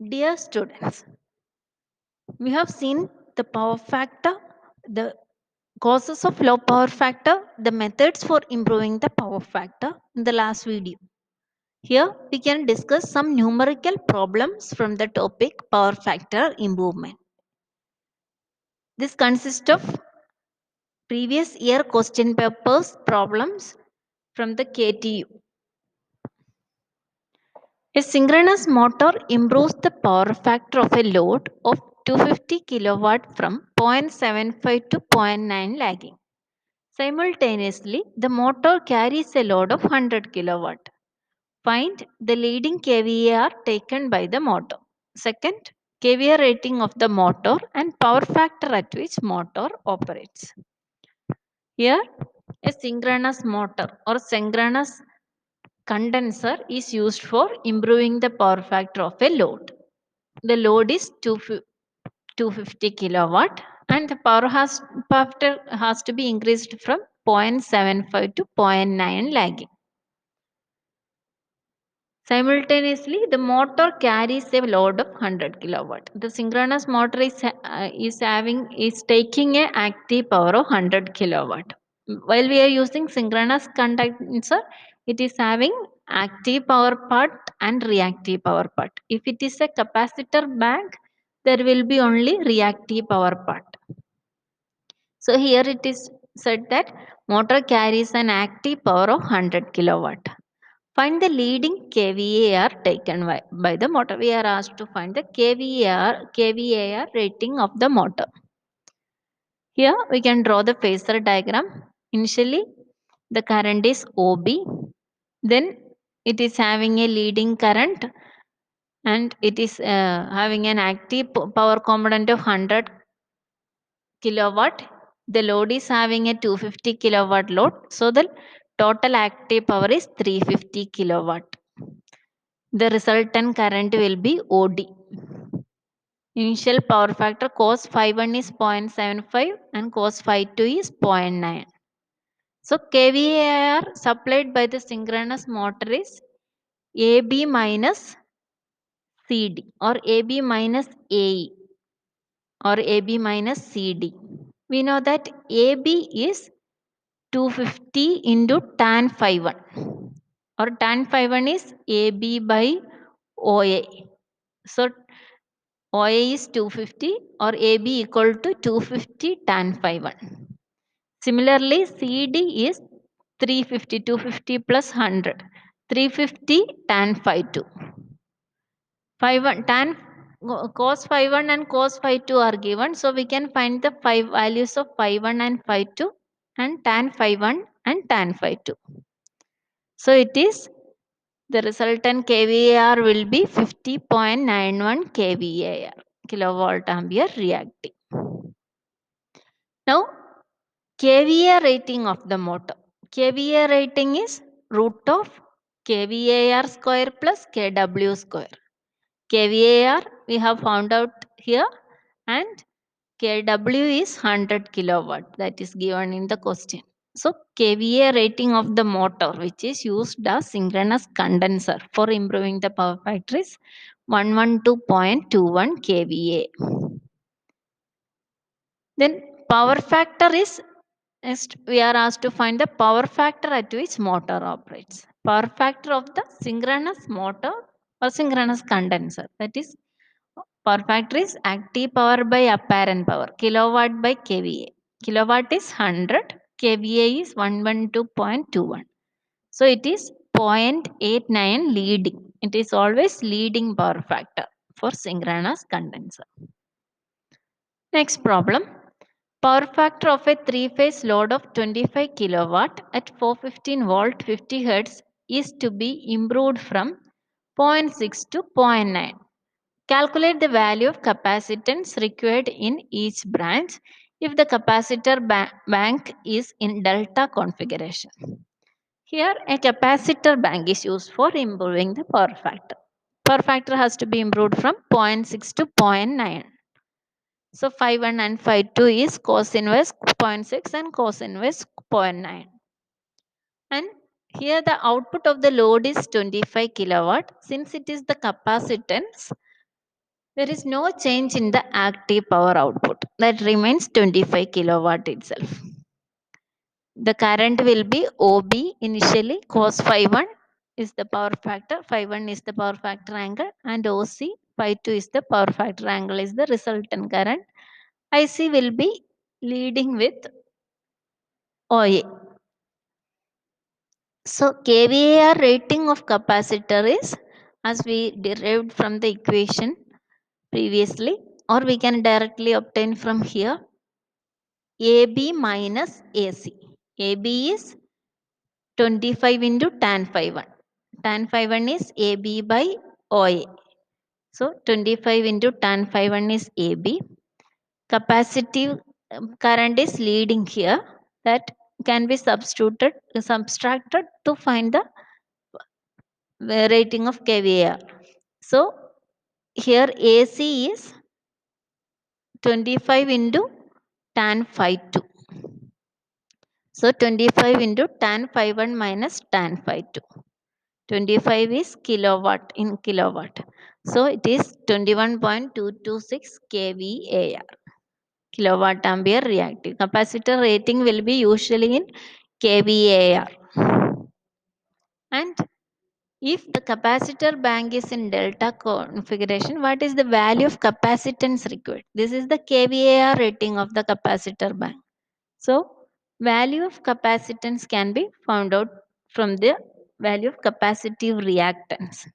Dear students, we have seen the power factor, the causes of low power factor, the methods for improving the power factor in the last video. Here we can discuss some numerical problems from the topic power factor improvement. This consists of previous year question papers problems from the KTU. A synchronous motor improves the power factor of a load of 250 kilowatt from 0.75 to zero point 0.9 lagging. Simultaneously, the motor carries a load of 100 kilowatt. Find the leading kVAR taken by the motor. Second, kVAR rating of the motor and power factor at which motor operates. Here, a synchronous motor or synchronous condenser is used for improving the power factor of a load. The load is 250 kilowatt and the power factor has to be increased from 0.75 to zero point 0.9 lagging. Simultaneously, the motor carries a load of 100 kilowatt. The synchronous motor is taking a active power of 100 kilowatt. While we are using synchronous condenser, it is having active power part and reactive power part. If it is a capacitor bank, there will be only reactive power part. So here it is said that motor carries an active power of 100 kilowatt. Find the leading kVAR taken by the motor. We are asked to find the kVAR rating of the motor. Here we can draw the phasor diagram. Initially, the current is OB. Then it is having a leading current and it is having an active power component of 100 kilowatt. The load is having a 250 kilowatt load. So the total active power is 350 kilowatt. The resultant current will be OD. Initial power factor cos phi 1 is 0.75 and cos phi 2 is 0.9. So kVAR supplied by the synchronous motor is AB minus CD or AB minus AE or AB minus CD. We know that AB is 250 into tan phi 1 or tan phi 1 is AB by OA. So OA is 250 or AB equal to 250 tan phi 1. Similarly, CD is 350, 250 plus 100, 350 tan phi 2. Phi 1, tan cos phi 1 and cos phi 2 are given. So we can find the values of phi 1 and phi 2 and tan phi 1 and tan phi 2. So it is the resultant kVAR will be 50.91 kVAR, kilovolt ampere reactive. Now, kVAR rating of the motor. kVAR rating is root of kVAR square plus kW square. kVAR we have found out here and kW is 100 kilowatt that is given in the question. So kVA rating of the motor which is used as synchronous condenser for improving the power factor is 112.21 kVA. Then power factor is next we are asked to find the power factor at which motor operates. Power factor of the synchronous motor or synchronous condenser, that is power factor is active power by apparent power, kilowatt by kVA. Kilowatt is 100, kVA is 112.21. So it is 0.89 leading. It is always leading power factor for synchronous condenser. Next problem. Power factor of a three-phase load of 25 kilowatt at 415 volt 50 hertz is to be improved from zero point 0.6 to zero point 0.9. Calculate the value of capacitance required in each branch if the capacitor bank is in delta configuration. Here, a capacitor bank is used for improving the power factor. Power factor has to be improved from 0.6 to 0.9. So phi 1 and phi 2 is cos inverse 0.6 and cos inverse 0.9. And here the output of the load is 25 kilowatt. Since it is the capacitance, There is no change in the active power output. That remains 25 kilowatt itself. The current will be OB initially, cos phi 1 is the power factor, phi 1 is the power factor angle, and OC, phi 2 is the power factor angle, is the resultant current. IC will be leading with OA. So kVAR rating of capacitor is, as we derived from the equation previously, or we can directly obtain from here, AB minus AC. AB is 25 into tan phi 1. Tan phi 1 is AB by OA. So 25 into tan phi 1 is AB. Capacitive current is leading here, that can be subtracted to find the rating of kVAR. So here AC is 25 into tan phi 2. So 25 into tan phi 1 minus tan phi 2. 25 is kilowatt in kilowatt. So it is 21.226 kVAR, kilowatt ampere reactive. Capacitor rating will be usually in kVAR. And if the capacitor bank is in delta configuration, what is the value of capacitance required? This is the kVAR rating of the capacitor bank. So value of capacitance can be found out from the value of capacitive reactance.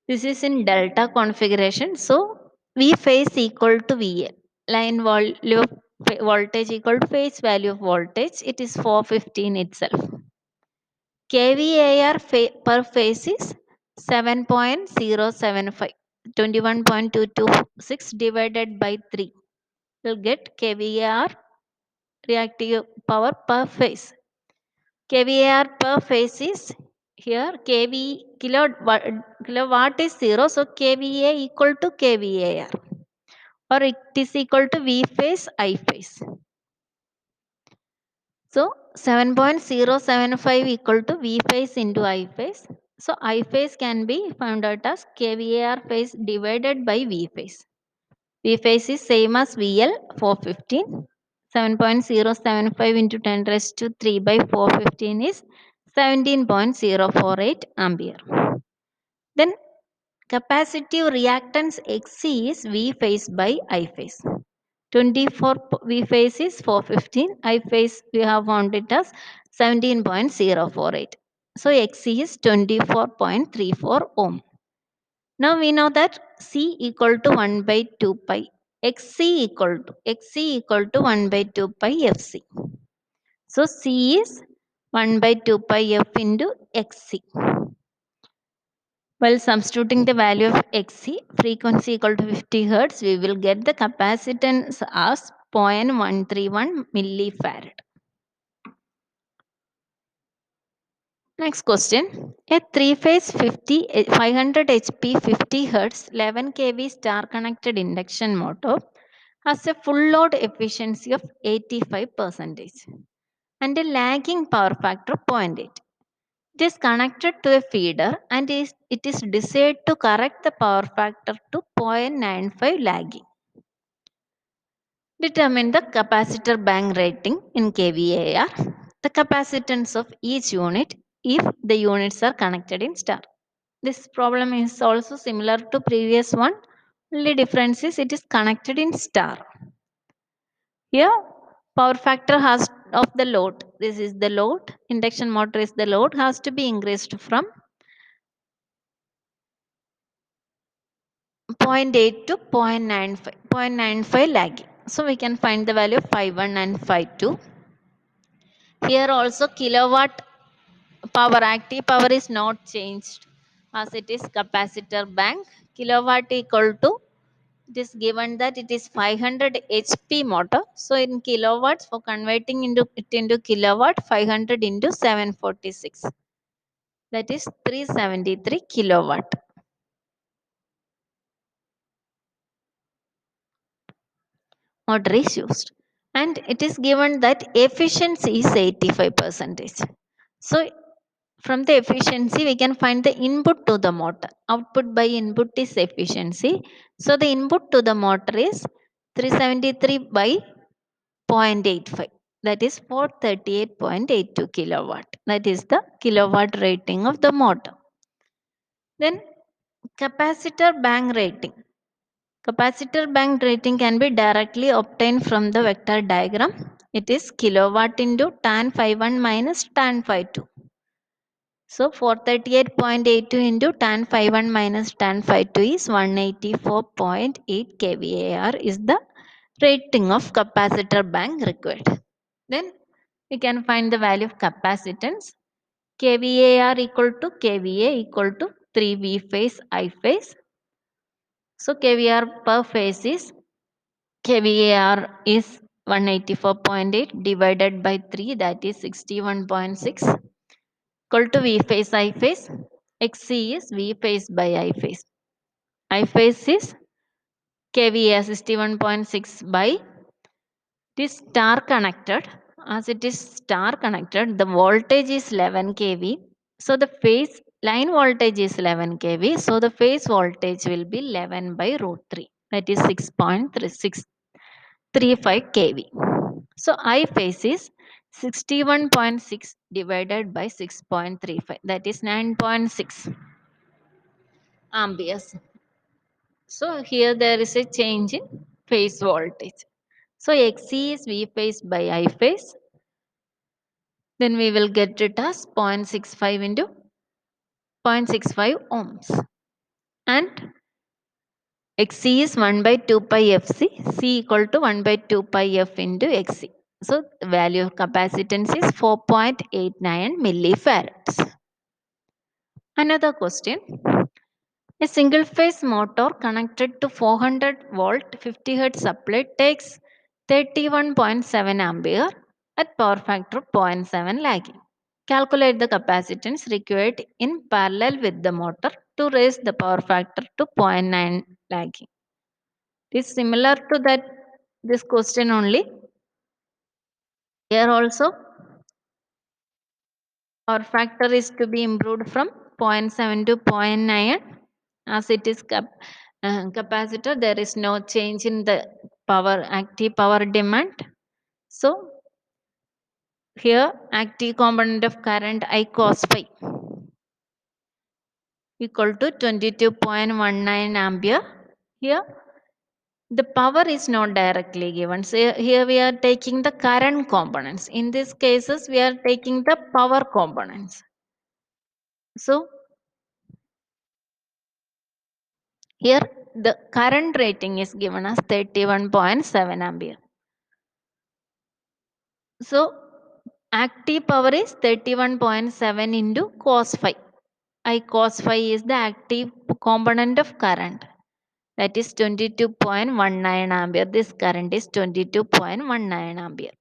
This is in delta configuration. So V phase equal to VL. Line value of voltage equal to phase value of voltage. It is 415 itself. kVAR per phase is 7.075. 21.226 divided by 3. You'll get kVAR reactive power per phase. kVAR per phase is here kilowatt is 0, so kVA equal to kVAR, or it is equal to V phase I phase. So 7.075 equal to V phase into I phase. So I phase can be found out as kVAR phase divided by V phase. V phase is same as VL 415. 7.075 into 10 raised to 3 by 415 is 17.048 ampere. Then capacitive reactance XC is V phase by I phase. 24 V phase is 415. I phase we have found it as 17.048. So XC is 24.34 ohm. Now we know that C equal to 1 by 2 pi. Xc equal to 1 by 2 pi Fc. So C is 1 by 2 pi F into Xc. While substituting the value of Xc, frequency equal to 50 Hertz, we will get the capacitance as 0.131 millifarad. Next question. A three-phase 500 HP 50 Hertz 11 kV star connected induction motor has a full load efficiency of 85% and a lagging power factor of 0.8. It is connected to a feeder and it is desired to correct the power factor to 0.95 lagging. Determine the capacitor bank rating in kVAR, the capacitance of each unit if the units are connected in star. This problem is also similar to previous one. Only difference is it is connected in star. Here power factor has of the load. This is the load. Induction motor is the load, has to be increased from 0.8 to 0.95, 0.95 lagging. So we can find the value of phi 1 and phi 2. Here also kilowatt power, active power is not changed as it is capacitor bank. Kilowatt equal to, it is given that it is 500 HP motor. So in kilowatts, for converting it into kilowatt, 500 into 746. That is 373 kilowatt. Motor is used. And it is given that efficiency is 85%. So From the efficiency, we can find the input to the motor. Output by input is efficiency. So the input to the motor is 373 by 0.85. That is 438.82 kilowatt. That is the kilowatt rating of the motor. Then capacitor bank rating. Capacitor bank rating can be directly obtained from the vector diagram. It is kilowatt into tan phi 1 minus tan phi 2. So 438.82 into tan phi 1 minus tan phi 2 is 184.8 kVAR is the rating of capacitor bank required. Then we can find the value of capacitance. kVAR equal to kVA equal to 3V phase I phase. So kVAR per phase is kVAR is 184.8 divided by 3, that is 61.6, equal to V phase I phase. XC is V phase by I phase. I phase is kVA 61.6 by, it is star connected. As it is star connected, the voltage is 11 kV. So the phase line voltage is 11 kV. So the phase voltage will be 11 by root 3. That is 6.3635 kV. So I phase is 61.6 divided by 6.35. That is 9.6 amperes. So here there is a change in phase voltage. So XC is V phase by I phase. Then we will get it as 0.65 into 0.65 ohms. And XC is 1 by 2 pi FC. C equal to 1 by 2 pi F into XC. So the value of capacitance is 4.89 millifarads. Another question. A single phase motor connected to 400 volt 50 hertz supply takes 31.7 ampere at power factor 0.7 lagging. Calculate the capacitance required in parallel with the motor to raise the power factor to 0.9 lagging. It is similar to that this question only. Here also power factor is to be improved from 0.7 to 0.9. As it is capacitor, there is no change in the power active power demand. So here active component of current I cos phi equal to 22.19 ampere. Here the power is not directly given. So here we are taking the current components. In these cases, we are taking the power components. So here the current rating is given as 31.7 ampere. So active power is 31.7 into cos phi. I cos phi is the active component of current. That is 22.19 ampere. This current is 22.19 ampere.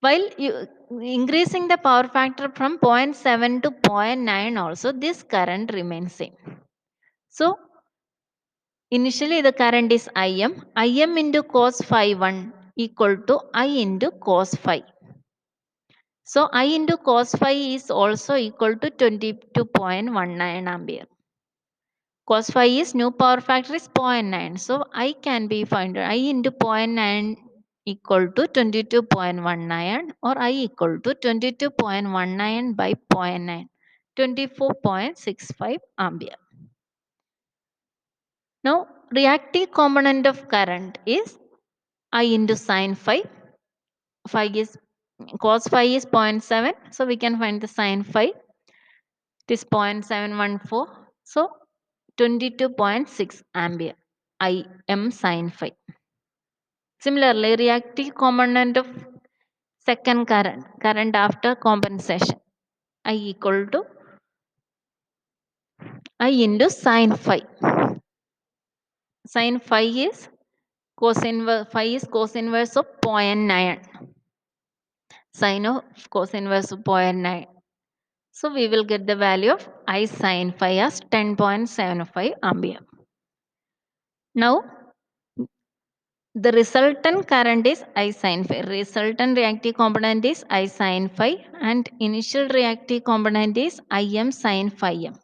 While you increasing the power factor from 0.7 to 0.9 also, this current remains same. So initially the current is Im. Im into cos phi 1 equal to I into cos phi. So I into cos phi is also equal to 22.19 ampere. Cos phi is new power factor is 0.9. So I can be found I into 0.9 equal to 22.19 or I equal to 22.19 by 0.9, 24.65 ampere. Now reactive component of current is I into sin phi. Phi is cos phi is 0.7. So we can find the sin phi. It is 0.714. So 22.6 ampere. I am sin phi. Similarly, reactive component of second current after compensation, I equal to I into sin phi. Sin phi is cos inverse of 0.9. Sin of cos inverse of 0.9. So we will get the value of I sin phi as 10.75 ampere. Now The resultant current is I sin phi. Resultant reactive component is I sin phi and initial reactive component is Im sin phi m.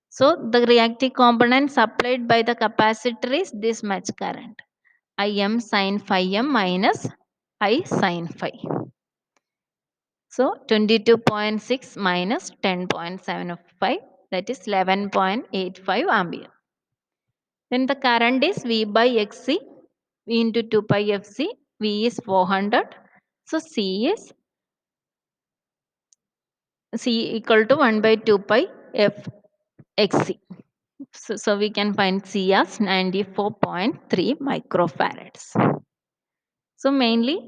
So the reactive component supplied by the capacitor is this much current. Im sin phi m minus I sin phi. So 22.6 minus 10.75, that is 11.85 ampere. Then the current is V by Xc, V into 2 pi Fc, V is 400. So C equal to 1 by 2 pi F Xc. So we can find C as 94.3 microfarads. So mainly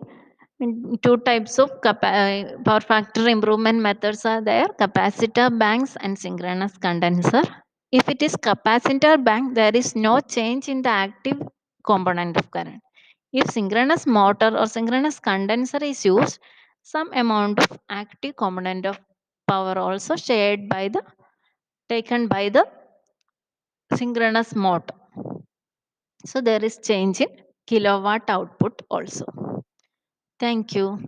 two types of power factor improvement methods are there: capacitor banks and synchronous condenser. If it is capacitor bank, there is no change in the active component of current. If synchronous motor or synchronous condenser is used, some amount of active component of power also shared by the taken by the synchronous motor. So there is change in kilowatt output also. Thank you.